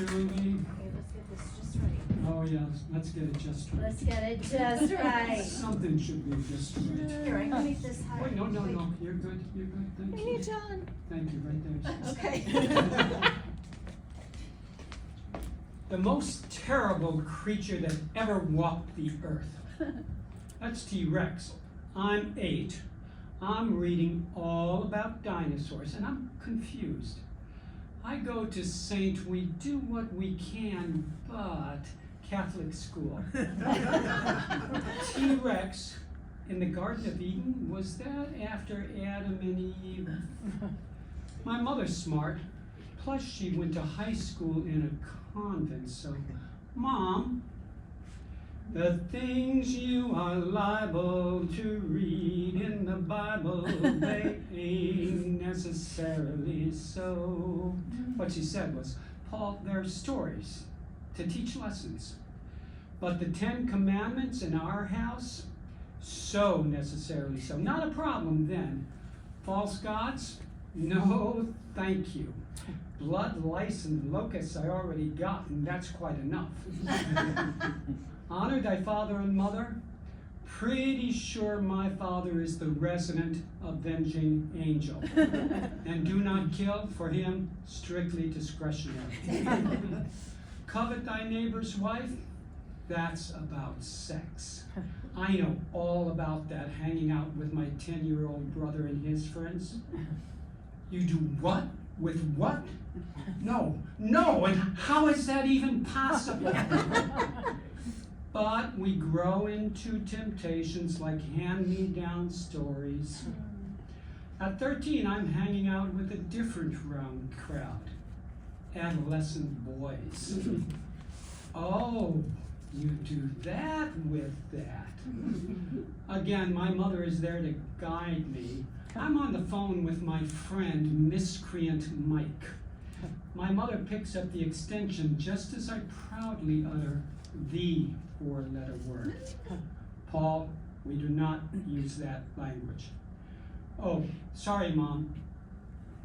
Julie. Okay, let's get this just right. Oh, yeah, let's get it just right. Let's get it just right. Something should be just right. Here, I can make this higher. Wait, no, you're good, thank We you. need John. Thank you, right there. Okay. The most terrible creature that ever walked the earth. That's T-Rex. I'm 8. I'm reading all about dinosaurs, and I'm confused. I go to Saint, we do what we can, but Catholic school. T-Rex in the Garden of Eden, was that after Adam and Eve? My mother's smart, plus she went to high school in a convent, so Mom, the things you are liable to read in the Bible, they ain't necessarily so. What she said was, Paul, they're stories to teach lessons. But the 10 Commandments in our house, so necessarily so. Not a problem then. False gods? No, thank you. Blood, lice, and locusts I already got, and that's quite enough. Honor thy father and mother. Pretty sure my father is the resident avenging angel. And do not kill, for him strictly discretionary. Covet thy neighbor's wife. That's about sex. I know all about that, hanging out with my 10-year-old brother and his friends. You do what? With what? No, and how is that even possible? But we grow into temptations like hand-me-down stories. At 13, I'm hanging out with a different round crowd, adolescent boys. Oh, you do that with that. Again, my mother is there to guide me. I'm on the phone with my friend, Miscreant Mike. My mother picks up the extension just as I proudly utter the 4-letter word. Paul, we do not use that language. Oh, sorry, Mom.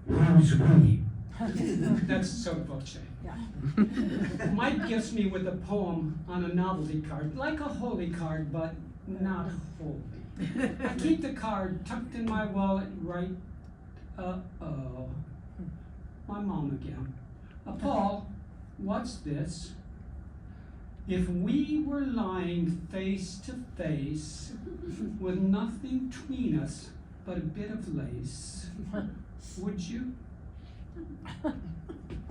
How's we? That's sotto voce. Yeah. Mike gifts me with a poem on a novelty card, like a holy card, but not holy. I keep the card tucked in my wallet right, uh-oh. My mom again. Paul, what's this? If we were lying face to face with nothing between us but a bit of lace, would you?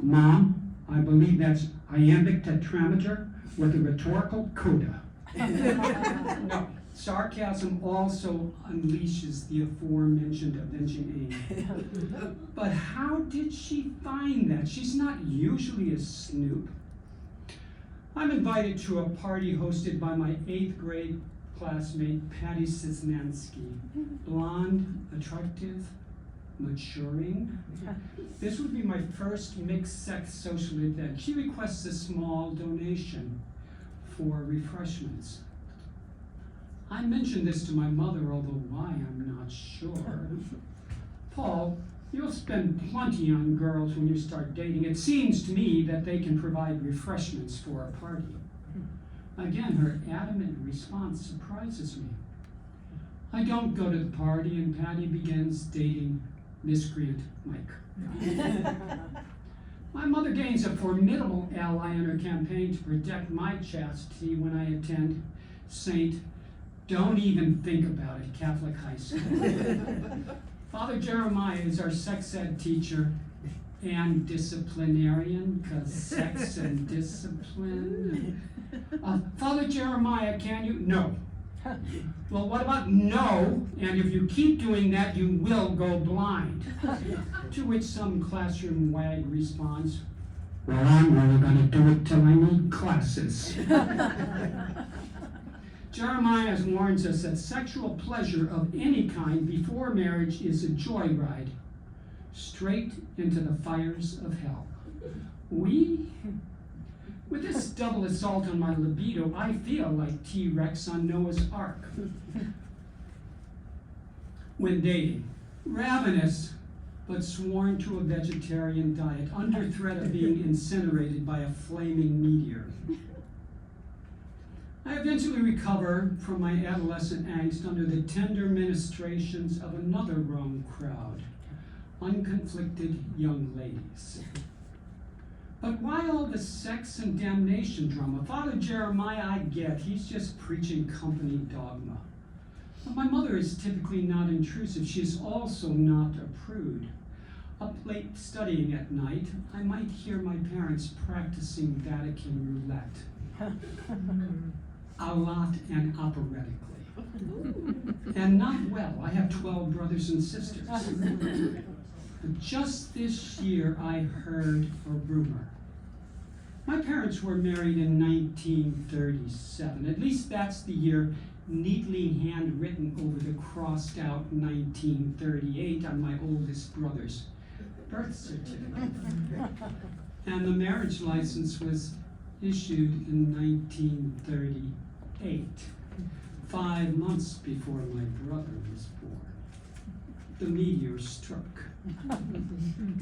Mom, I believe that's iambic tetramater with a rhetorical coda. No, sarcasm also unleashes the aforementioned avenging angel. But how did she find that? She's not usually a snoop. I'm invited to a party hosted by my 8th grade classmate, Patty Cisnansky. Blonde, attractive, maturing. This would be my first mixed-sex social event. She requests a small donation for refreshments. I mentioned this to my mother, although why, I'm not sure. Paul, you'll spend plenty on girls when you start dating. It seems to me that they can provide refreshments for a party. Again, her adamant response surprises me. I don't go to the party, and Patty begins dating Miscreant Mike. My mother gains a formidable ally in her campaign to protect my chastity when I attend Saint, don't even think about it, Catholic high school. Father Jeremiah is our sex ed teacher and disciplinarian, because sex and discipline. Father Jeremiah, can you? No. Well, what about no, and if you keep doing that, you will go blind? To which some classroom wag responds, well, I'm really going to do it till I need classes. Jeremiah warns us that sexual pleasure of any kind before marriage is a joyride, straight into the fires of hell. With this double assault on my libido, I feel like T-Rex on Noah's Ark. When dating, ravenous, but sworn to a vegetarian diet under threat of being incinerated by a flaming meteor. I eventually recover from my adolescent angst under the tender ministrations of another wrong crowd, unconflicted young ladies. But why all the sex and damnation drama? Father Jeremiah, I get, he's just preaching company dogma. But my mother is typically not intrusive. She is also not a prude. Up late studying at night, I might hear my parents practicing Vatican roulette. A lot and operatically. And not well. I have 12 brothers and sisters. But just this year, I heard a rumor. My parents were married in 1937. At least that's the year neatly handwritten over the crossed out 1938 on my oldest brother's birth certificate. And the marriage license was issued in 1938, 5 months before my brother was born. The meteor struck.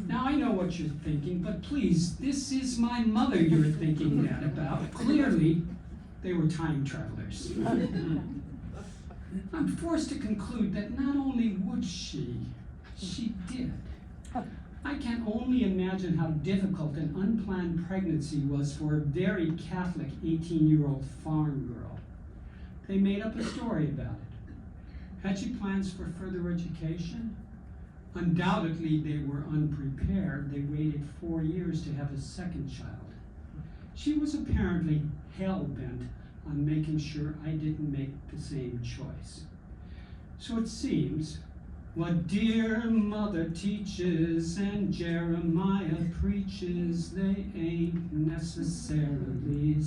Now I know what you're thinking, but please, this is my mother you're thinking that about. Clearly, they were time travelers. I'm forced to conclude that not only would she did. I can only imagine how difficult an unplanned pregnancy was for a very Catholic 18-year-old farm girl. They made up a story about it. Had she plans for further education? Undoubtedly, they were unprepared. They waited 4 years to have a second child. She was apparently hell-bent on making sure I didn't make the same choice. So it seems, what dear mother teaches and Jeremiah preaches, they ain't necessarily